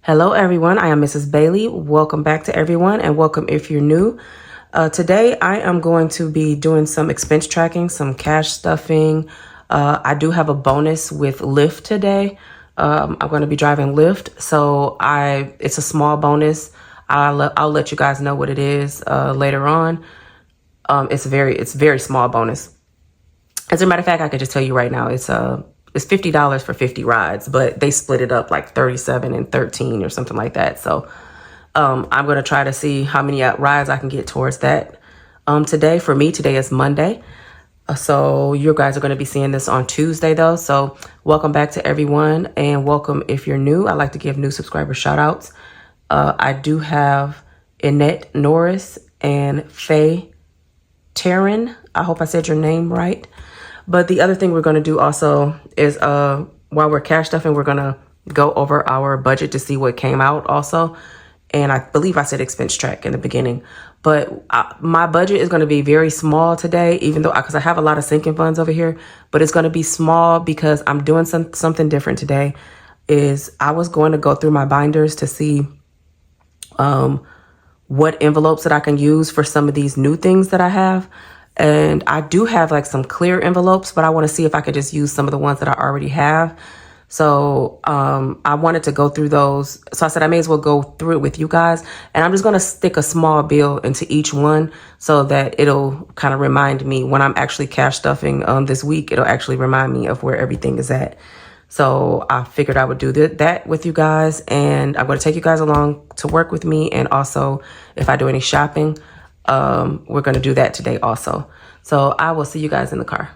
Hello, everyone. I am Mrs. Bailey. Welcome back to everyone, and welcome if you're new. Today, I am going to be doing some expense tracking, some cash stuffing. I do have a bonus with Lyft today. I'm going to be driving Lyft, so it's a small bonus. I'll let you guys know what it is later on. It's very small bonus. As a matter of fact, I could just tell you right now, it's $50 for 50 rides, but they split it up like 37 and 13 or something like that. So I'm going to try to see how many rides I can get towards that. Today, for me, today is Monday. So you guys are going to be seeing this on Tuesday, though. So welcome back to everyone, and welcome if you're new. I like to give new subscribers shout outs. I do have Annette Norris and Faye Taryn. I hope I said your name right. But the other thing we're going to do also is while we're cash stuffing, we're going to go over our budget to see what came out also. And I believe I said expense track in the beginning. But my budget is going to be very small today, even though because I have a lot of sinking funds over here. But it's going to be small because I'm doing something different today. I was going to go through my binders to see what envelopes that I can use for some of these new things that I have. And I do have like some clear envelopes, but I want to see if I could just use some of the ones that I already have. So I wanted to go through those. So I said I may as well go through it with you guys. And I'm just going to stick a small bill into each one so that it'll kind of remind me when I'm actually cash stuffing this week. It'll actually remind me of where everything is at. So I figured I would do that with you guys. And I'm going to take you guys along to work with me. And also, if I do any shopping, we're going to do that today also. So I will see you guys in the car.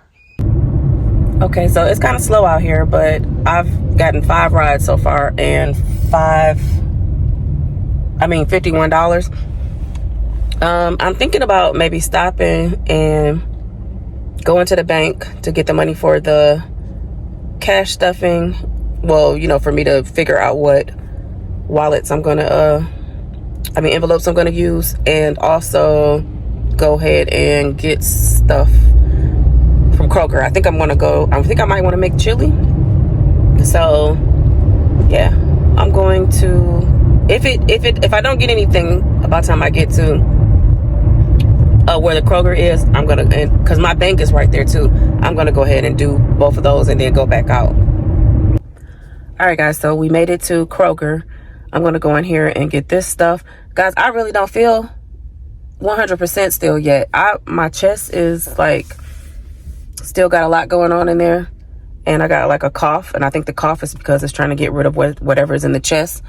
Okay, so it's kind of slow out here, but I've gotten 5 rides so far and $51. I'm thinking about maybe stopping and going to the bank to get the money for the cash stuffing. Well, for me to figure out what envelopes I'm going to use, and also go ahead and get stuff from Kroger. I think I might want to make chili. So yeah, I'm going to, if I don't get anything by the time I get to where the Kroger is, I'm gonna, because my bank is right there too, I'm gonna go ahead and do both of those and then go back out. All right, guys, so we made it to Kroger. I'm going to go in here and get this stuff. Guys, I really don't feel 100% still yet. My chest is like still got a lot going on in there. And I got like a cough. And I think the cough is because it's trying to get rid of whatever is in the chest.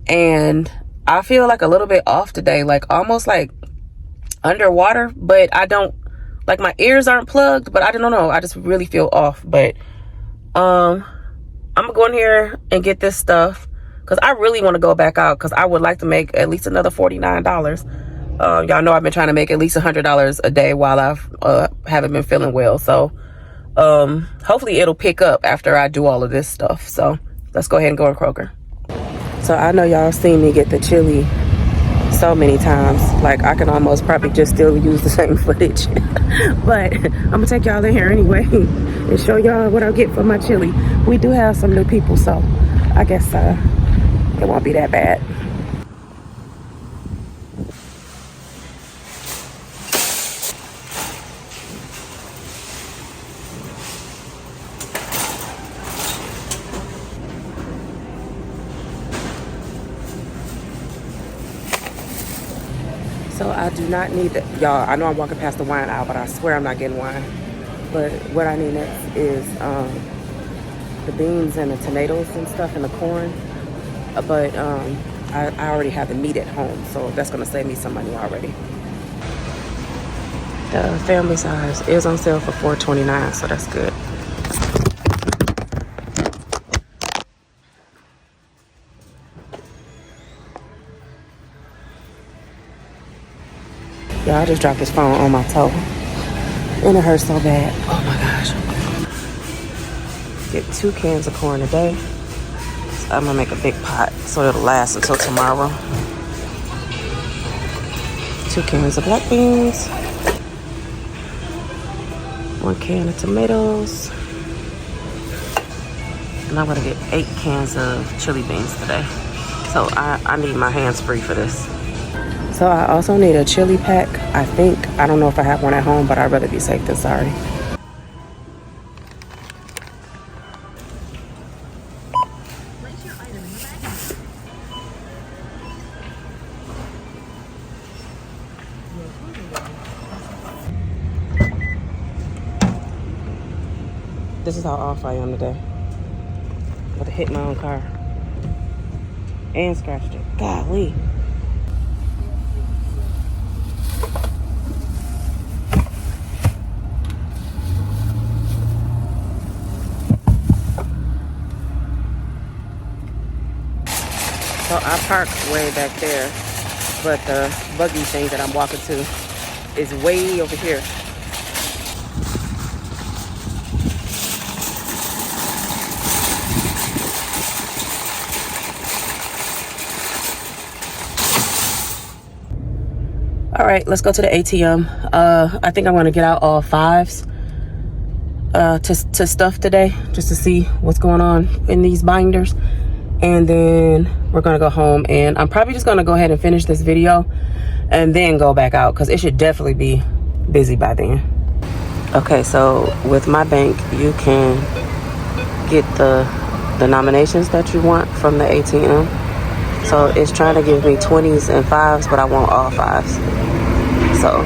And I feel like a little bit off today, like almost like underwater. But I don't, like my ears aren't plugged, but I don't know. I just really feel off. But I'm going to go in here and get this stuff, because I really want to go back out, because I would like to make at least another $49. Y'all know I've been trying to make at least $100 a day while I've haven't been feeling well. So hopefully it'll pick up after I do all of this stuff. So let's go ahead and go to Kroger. So I know y'all seen me get the chili so many times. Like I can almost probably just still use the same footage. But I'm going to take y'all in here anyway and show y'all what I get for my chili. We do have some new people, so I guess it won't be that bad. So I do not need that. Y'all, I know I'm walking past the wine aisle, but I swear I'm not getting wine. But what I need next is the beans and the tomatoes and stuff and the corn. But I already have the meat at home, so that's going to save me some money already. The family size is on sale for $4.29, so that's good. Y'all, I just dropped this phone on my toe, and it hurts so bad. Oh my gosh. Get 2 cans of corn a day. I'm gonna make a big pot so it'll last until tomorrow. 2 cans of black beans, 1 can of tomatoes, and I'm gonna get 8 cans of chili beans today. So I need my hands free for this. So I also need a chili pack, I think. I don't know if I have one at home, but I'd rather be safe than sorry. This is how off I am today. I'm about to hit my own car. And scratched it. Golly. So I parked way back there, but the buggy thing that I'm walking to is way over here. All right, let's go to the ATM. I think I'm gonna get out all fives to stuff today, just to see what's going on in these binders. And then we're gonna go home, and I'm probably just gonna go ahead and finish this video and then go back out, because it should definitely be busy by then. Okay, so with my bank, you can get the denominations that you want from the ATM. So it's trying to give me 20s and 5s, but I want all 5s. So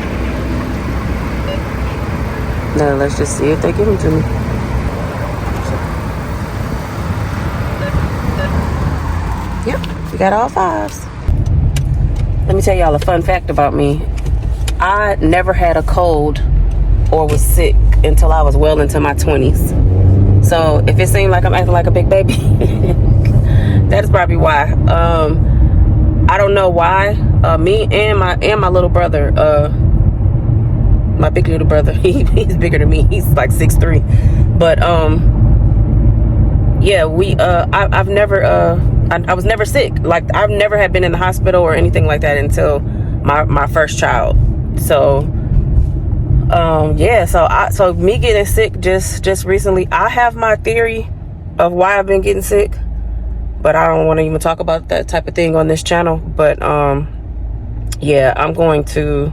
now let's just see if they give them to me. Yep, we got all 5s. Let me tell y'all a fun fact about me. I never had a cold or was sick until I was well into my 20s. So if it seemed like I'm acting like a big baby, that is probably why. I don't know why. Me and my little brother, my big little brother, he's bigger than me. He's like 6'3". But yeah, I was never sick. Like, I've never had been in the hospital or anything like that until my first child. So yeah, so me getting sick just recently, I have my theory of why I've been getting sick, but I don't want to even talk about that type of thing on this channel. But yeah, I'm going to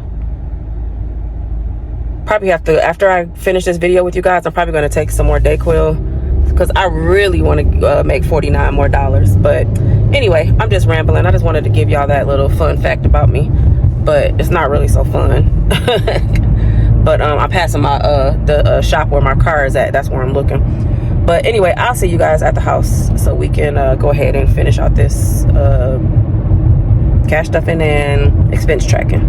probably have to, after I finish this video with you guys, I'm probably going to take some more Dayquil, because I really want to make $49 more. But anyway, I'm just rambling. I just wanted to give y'all that little fun fact about me, but it's not really so fun. But I'm passing my the shop where my car is at. That's where I'm looking. But anyway, I'll see you guys at the house so we can go ahead and finish out this cash stuffing and expense tracking.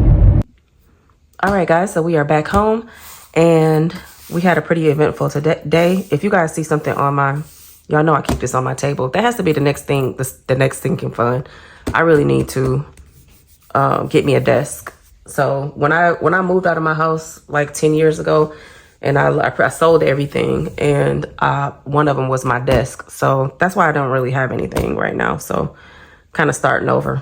All right, guys, so we are back home, and we had a pretty eventful day. If you guys see something on my, y'all know I keep this on my table. That has to be the next thing, the next thinking fun. I really need to get me a desk. So when I moved out of my house like 10 years ago, and I sold everything, and one of them was my desk. So that's why I don't really have anything right now. So kind of starting over.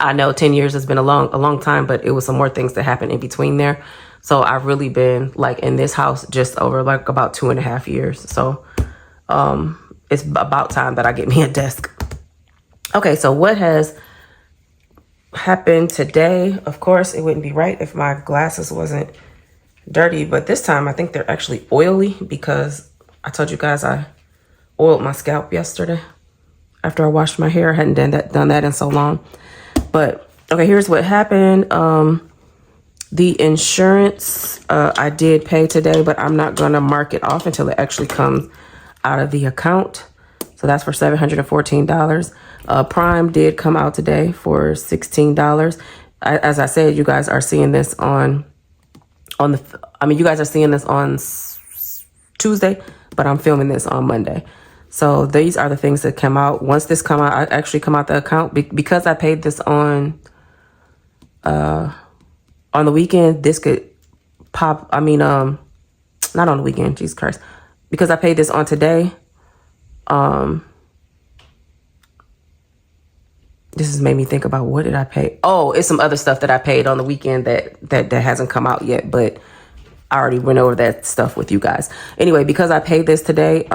I know 10 years has been a long time, but it was some more things that happened in between there. So I've really been like in this house just over like about 2.5 years. So it's about time that I get me a desk. Okay, so what has happened today? Of course, it wouldn't be right if my glasses wasn't dirty, but this time I think they're actually oily, because I told you guys I oiled my scalp yesterday after I washed my hair. I hadn't done that in so long. But okay, here's what happened. The insurance I did pay today, but I'm not gonna mark it off until it actually comes out of the account. So that's for $714. Prime did come out today for $16. As I said, you guys are seeing this you guys are seeing this on Tuesday, but I'm filming this on Monday. So these are the things that come out. Once this come out, I actually come out the account, because I paid this on the weekend. This could pop. I mean, not on the weekend. Jesus Christ, because I paid this on today. This has made me think about, what did I pay? Oh, it's some other stuff that I paid on the weekend that hasn't come out yet, but I already went over that stuff with you guys. Anyway, because I paid this today,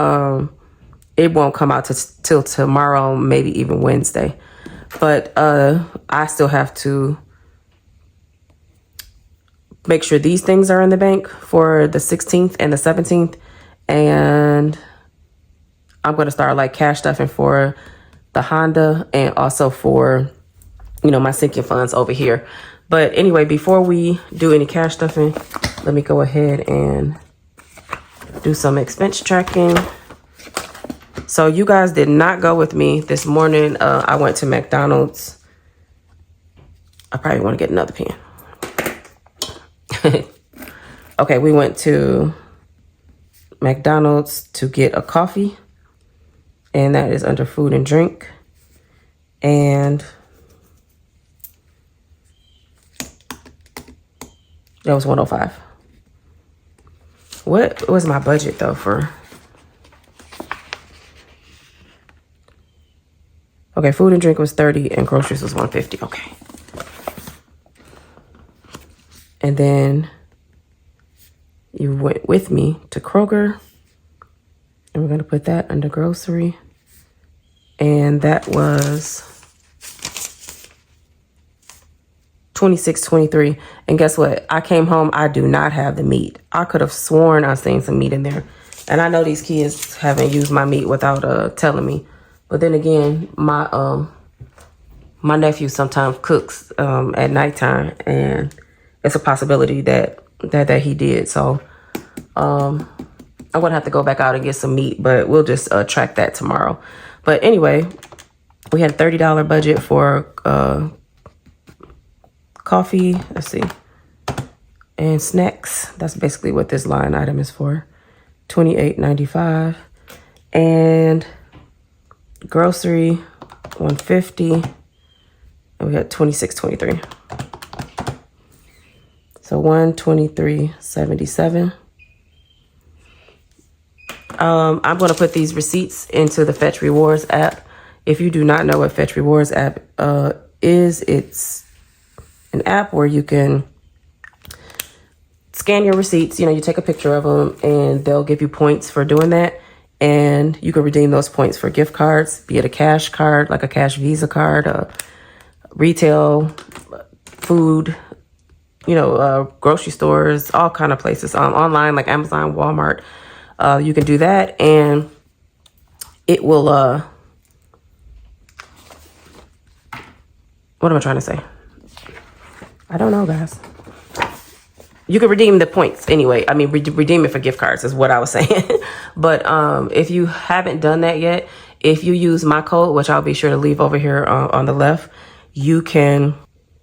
it won't come out till tomorrow, maybe even Wednesday. But I still have to make sure these things are in the bank for the 16th and the 17th. And I'm going to start like cash stuffing for the Honda and also for, you know, my sinking funds over here. But anyway, before we do any cash stuffing, let me go ahead and do some expense tracking. So you guys did not go with me this morning. I went to McDonald's. I probably want to get another pen. Okay, we went to McDonald's to get a coffee. And that is under food and drink. And that was $105. What was my budget though for? Okay, food and drink was $30 and groceries was $150. Okay. And then you went with me to Kroger. And we're going to put that under grocery. And that was $26.23. And guess what? I came home. I do not have the meat. I could have sworn I seen some meat in there. And I know these kids haven't used my meat without telling me. But then again, my nephew sometimes cooks at nighttime, and it's a possibility that he did. So I'm gonna have to go back out and get some meat, but we'll just track that tomorrow. But anyway, we had a $30 budget for coffee. Let's see, and snacks. That's basically what this line item is for. $28.95 and grocery $150, and we got $26.23. So $123.77. I'm going to put these receipts into the Fetch Rewards app. If you do not know what Fetch Rewards app is, it's an app where you can scan your receipts. You know, you take a picture of them and they'll give you points for doing that. And you can redeem those points for gift cards, be it a cash card, like a cash Visa card, retail, food, you know, grocery stores, all kind of places, online like Amazon, Walmart. You can do that, and it will, what am I trying to say? I don't know, guys. You can redeem the points anyway. I mean, redeem it for gift cards is what I was saying. But if you haven't done that yet, if you use my code, which I'll be sure to leave over here on the left, you can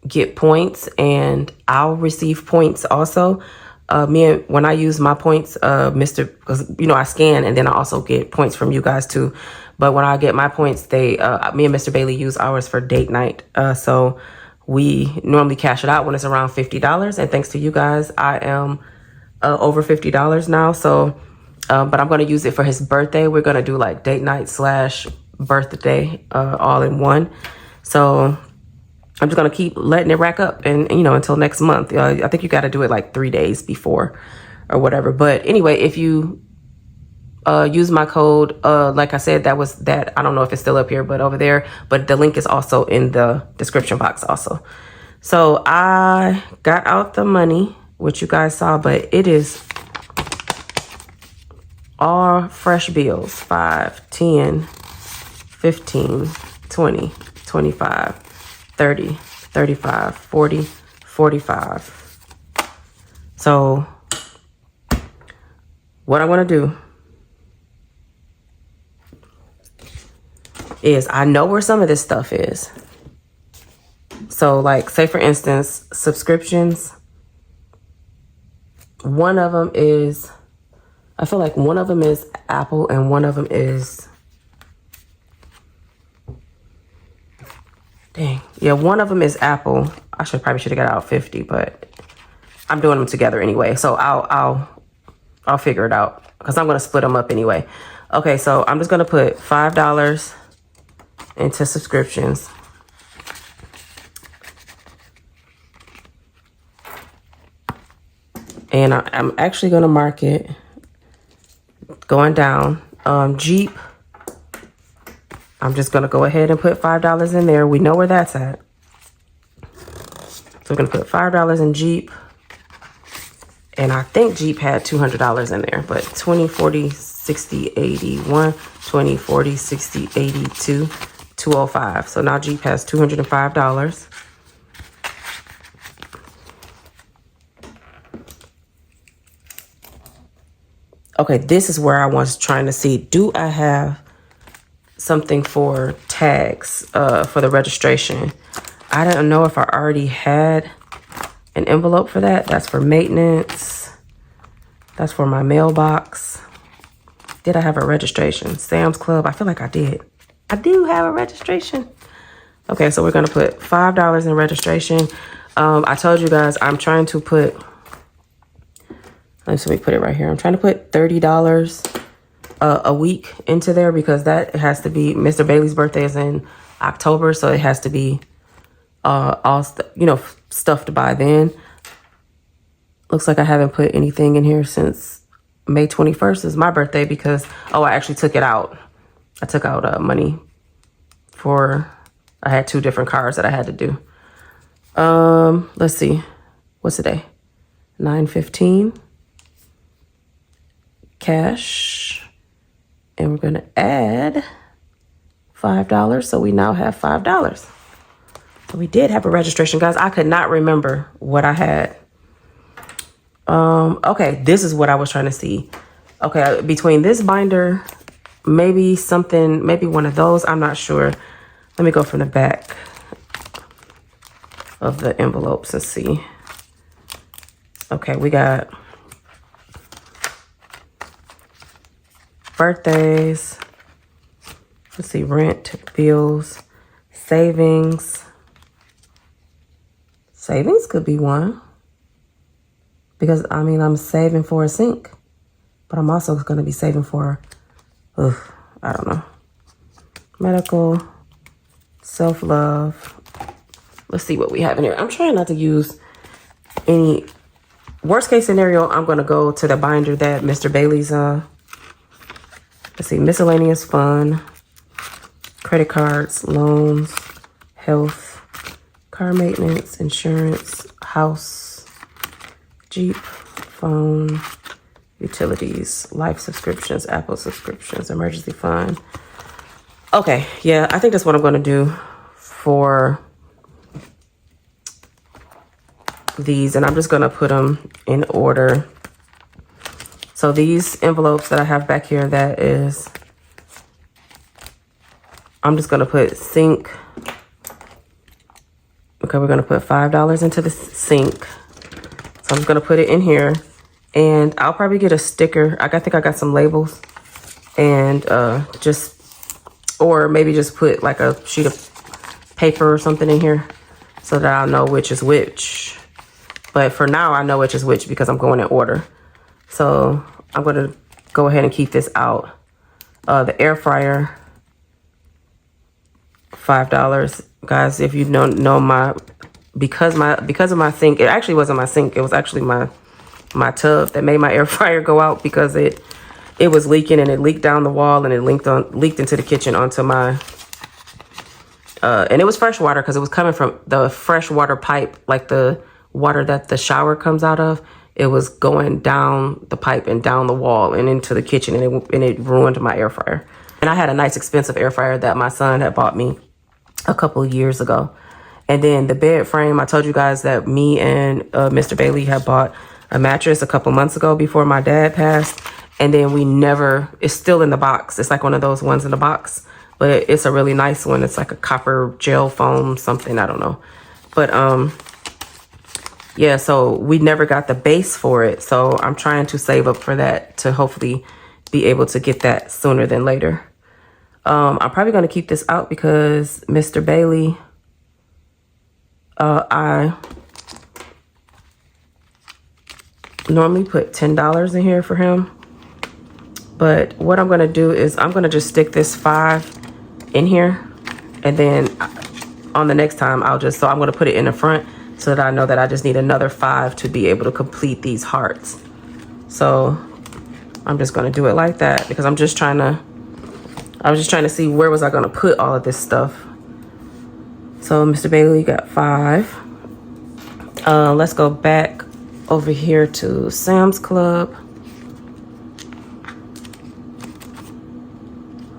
get points, and I'll receive points also. When I use my points, because you know I scan, and then I also get points from you guys too. But when I get my points, me and Mr. Bailey use ours for date night. So we normally cash it out when it's around $50. And thanks to you guys, I am over $50 now. So, but I'm going to use it for his birthday. We're going to do like date night / birthday all in one. So I'm just going to keep letting it rack up and, you know, until next month. I think you got to do it like 3 days before or whatever. But anyway, if you use my code, like I said, that was that. I don't know if it's still up here, but over there. But the link is also in the description box also. So I got out the money, which you guys saw, but it is all fresh bills. 5, 10, 15, 20, 25, 30, 35, 40, 45. So what I want to do is I know where some of this stuff is. So like, say for instance, subscriptions. One of them is, I feel like one of them is Apple and one of them is, dang. Yeah, one of them is Apple. I probably should have got out 50, but I'm doing them together anyway. So I'll figure it out because I'm going to split them up anyway. Okay, so I'm just going to put $5 into subscriptions. And I'm actually going to mark it going down. Jeep, I'm just gonna go ahead and put $5 in there. We know where that's at. So we're gonna put $5 in Jeep. And I think Jeep had $200 in there, but 20, 40, 60, 80, 1, 20, 40, 60, 82, 205. So now Jeep has $205. Okay, this is where I was trying to see, do I have something for tags for the registration? I don't know if I already had an envelope for that. That's for maintenance. That's for my mailbox. Did I have a registration? Sam's Club, I feel like I did. I do have a registration. Okay, so we're gonna put $5 in registration. I told you guys I'm trying to put, let me put it right here. I'm trying to put $30 a week into there because that has to be, Mr. Bailey's birthday is in October, so it has to be all stuffed by then. Looks like I haven't put anything in here since May 21st is my birthday because, I actually took it out. I took out money for, I had 2 different cards that I had to do. Let's see. What's today? 9/15. Cash. And we're going to add $5. So we now have $5. So we did have a registration, guys. I could not remember what I had. Okay, this is what I was trying to see. Okay, between this binder, maybe one of those, I'm not sure. Let me go from the back of the envelopes and see. Okay, we got birthdays. Let's see, rent, bills, savings. Savings could be one. Because, I'm saving for a sink. But I'm also going to be saving for, I don't know. Medical, self-love. Let's see what we have in here. I'm trying not to use any, worst case scenario, I'm going to go to the binder that Mr. Bailey's, let's see, miscellaneous fund, credit cards, loans, health, car maintenance, insurance, house, Jeep, phone, utilities, life subscriptions, Apple subscriptions, emergency fund. Okay, yeah, I think that's what I'm going to do for these. And I'm just going to put them in order. So these envelopes that I have back here, that is, I'm just going to put sink. Okay, we're going to put $5 into the sink. So I'm just going to put it in here. And I'll probably get a sticker. I think I got some labels. And or maybe just put like a sheet of paper or something in here so that I'll know which is which. But for now, I know which is which because I'm going in order. So I'm going to go ahead and keep this out. The air fryer, $5. Guys, if you don't know because of my sink, it actually wasn't my sink. It was actually my tub that made my air fryer go out because it was leaking and it leaked down the wall and it leaked into the kitchen onto my, and it was fresh water because it was coming from the fresh water pipe, like the water that the shower comes out of. It was going down the pipe and down the wall and into the kitchen, and it ruined my air fryer. And I had a nice expensive air fryer that my son had bought me a couple of years ago. And then the bed frame, I told you guys that me and Mr. Bailey had bought a mattress a couple months ago before my dad passed. And then it's still in the box. It's like one of those ones in the box, but it's a really nice one. It's like a copper gel foam, something, I don't know. But yeah, so we never got the base for it. So I'm trying to save up for that to hopefully be able to get that sooner than later. I'm probably going to keep this out because Mr. Bailey, I normally put $10 in here for him. But what I'm going to do is I'm going to just stick this $5 in here. And then on the next time, I'm going to put it in the front so that I know that I just need another $5 to be able to complete these hearts. So I'm just going to do it like that because I'm just trying to, I was just trying to see where was I gonna put all of this stuff. So Mr. Bailey got 5. Let's go back over here to Sam's Club.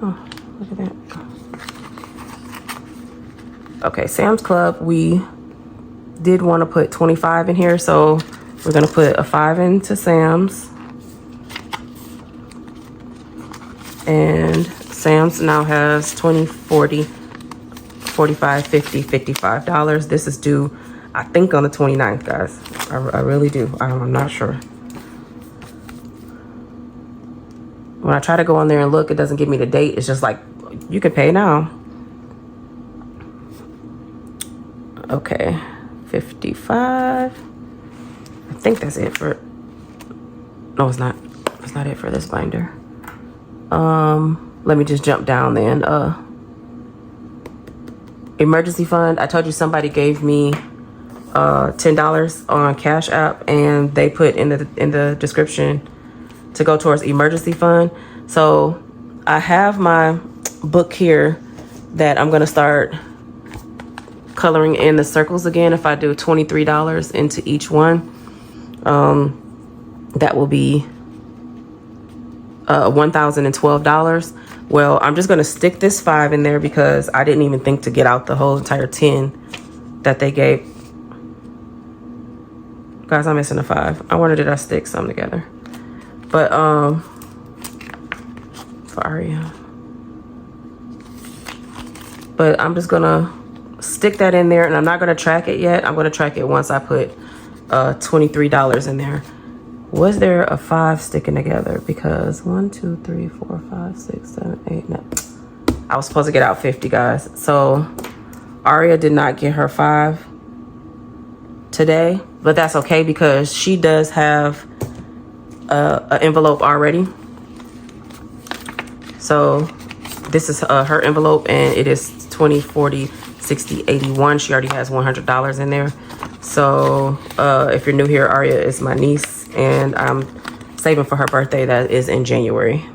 Oh, look at that. Okay, Sam's Club, we did want to put 25 in here, so we're gonna put a 5 into Sam's. And Sam's now has 20, 40, 45, 50, $55. This is due, I think, on the 29th, guys. I really do. I'm not sure. When I try to go on there and look, it doesn't give me the date. It's just like, you can pay now. Okay, 55. I think that's it for, no, it's not. That's not it for this binder. Let me just jump down then. Emergency fund. I told you somebody gave me $10 on Cash App, and they put in the description to go towards emergency fund. So I have my book here that I'm gonna start coloring in the circles again. If I do $23 into each one, that will be $1,012. Well, I'm just gonna stick this 5 in there because I didn't even think to get out the whole entire 10 that they gave. Guys, I'm missing a 5. I wonder, did I stick some together? But for Aria. But I'm just gonna stick that in there, and I'm not gonna track it yet. I'm gonna track it once I put $23 in there. Was there a 5 sticking together? Because 1, 2, 3, 4, 5, 6, 7, 8, 9. I was supposed to get out 50, guys. So Aria did not get her 5 today, but that's okay because she does have an envelope already. So this is her envelope, and it is 20, 40, 60, 81. She already has $100 in there. So if you're new here, Aria is my niece, and I'm saving for her birthday that is in January.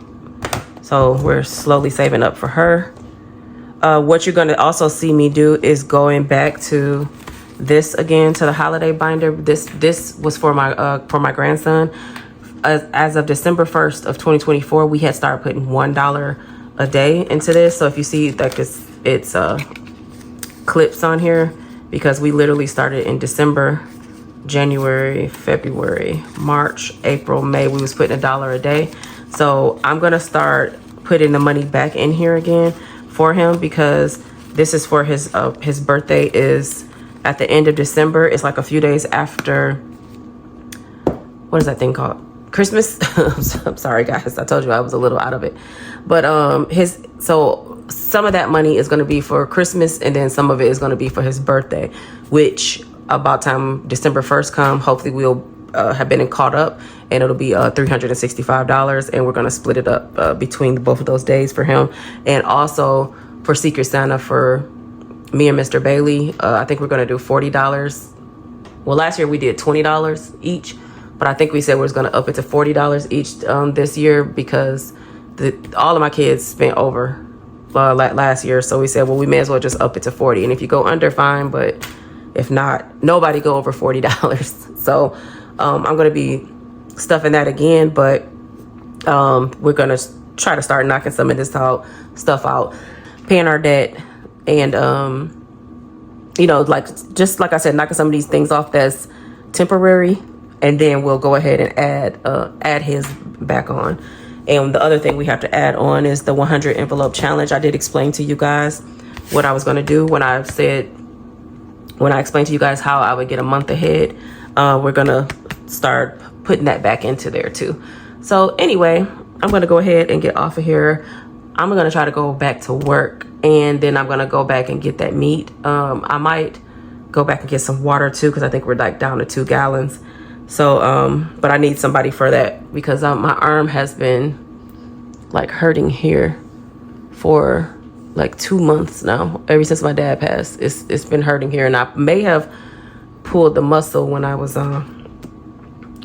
So we're slowly saving up for her. What you're gonna also see me do is going back to this again, to the holiday binder. This was for my grandson. As of December 1st of 2024, we had started putting $1 a day into this. So if you see, like, it's clips on here, because we literally started in December, January, February, March, April, May. We was putting $1 a day. So I'm gonna start putting the money back in here again for him, because this is for his birthday is at the end of December. It's like a few days after, what is that thing called? Christmas. I'm sorry, guys. I told you I was a little out of it. But so some of that money is going to be for Christmas, and then some of it is going to be for his birthday, which about time December 1st come, hopefully we'll have been caught up, and it'll be $365, and we're going to split it up between both of those days for him. And also for Secret Santa for me and Mr. Bailey, I think we're going to do $40. Well, last year we did $20 each, but I think we said we was going to up it to $40 each this year, because all of my kids spent over last year. So we said, well, we may as well just up it to 40. And if you go under, fine. But if not, nobody go over $40. So I'm going to be stuffing that again. But we're going to try to start knocking some of this stuff out, paying our debt, and, just like I said, knocking some of these things off that's temporary. And then we'll go ahead and add his back on. And the other thing we have to add on is the 100 envelope challenge. I did explain to you guys what I was going to do when I explained to you guys how I would get a month ahead. We're going to start putting that back into there too. So anyway, I'm going to go ahead and get off of here. I'm going to try to go back to work, and then I'm going to go back and get that meat. I might go back and get some water too, because I think we're like down to 2 gallons. So, but I need somebody for that, because my arm has been like hurting here for like 2 months now. Ever since my dad passed, it's been hurting here, and I may have pulled the muscle when I was,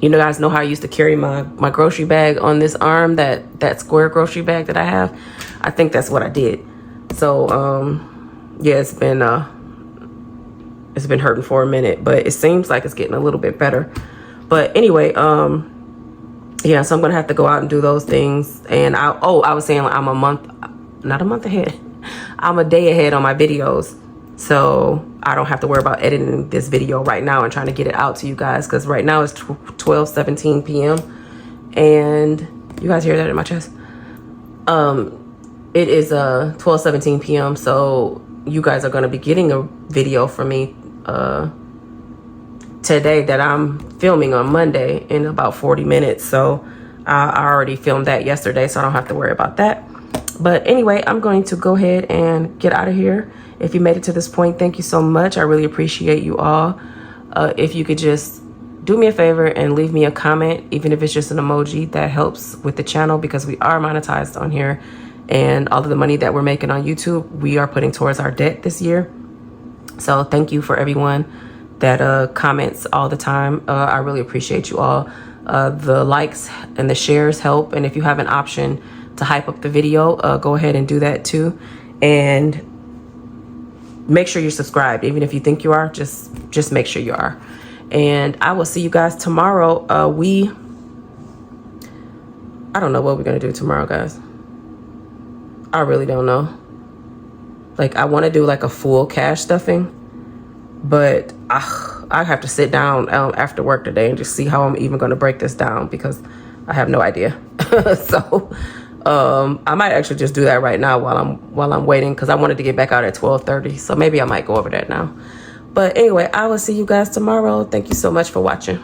You know, guys know how I used to carry my grocery bag on this arm, that square grocery bag that I have. I think that's what I did. So yeah, it's been hurting for a minute, but it seems like it's getting a little bit better. But anyway, yeah, so I'm gonna have to go out and do those things. And I was saying, like, I'm not a month ahead. I'm a day ahead on my videos, so I don't have to worry about editing this video right now and trying to get it out to you guys, because right now it's 12:17 p.m. and you guys hear that in my chest? It is 12:17 p.m. so you guys are going to be getting a video from me today that I'm filming on Monday in about 40 minutes. So I already filmed that yesterday, so I don't have to worry about that. But anyway, I'm going to go ahead and get out of here. If you made it to this point, thank you so much. I really appreciate you all. If you could just do me a favor and leave me a comment, even if it's just an emoji, that helps with the channel, because we are monetized on here. And all of the money that we're making on YouTube, we are putting towards our debt this year. So thank you for everyone that comments all the time. I really appreciate you all. The likes and the shares help. And if you have an option to hype up the video, go ahead and do that too. And make sure you're subscribed. Even if you think you are, just make sure you are. And I will see you guys tomorrow. I don't know what we're gonna do tomorrow, guys. I really don't know. Like, I want to do like a full cash stuffing, but I have to sit down after work today and just see how I'm even going to break this down, because I have no idea. So I might actually just do that right now while I'm waiting, because I wanted to get back out at 12:30. So maybe I might go over that now. But anyway, I will see you guys tomorrow. Thank you so much for watching.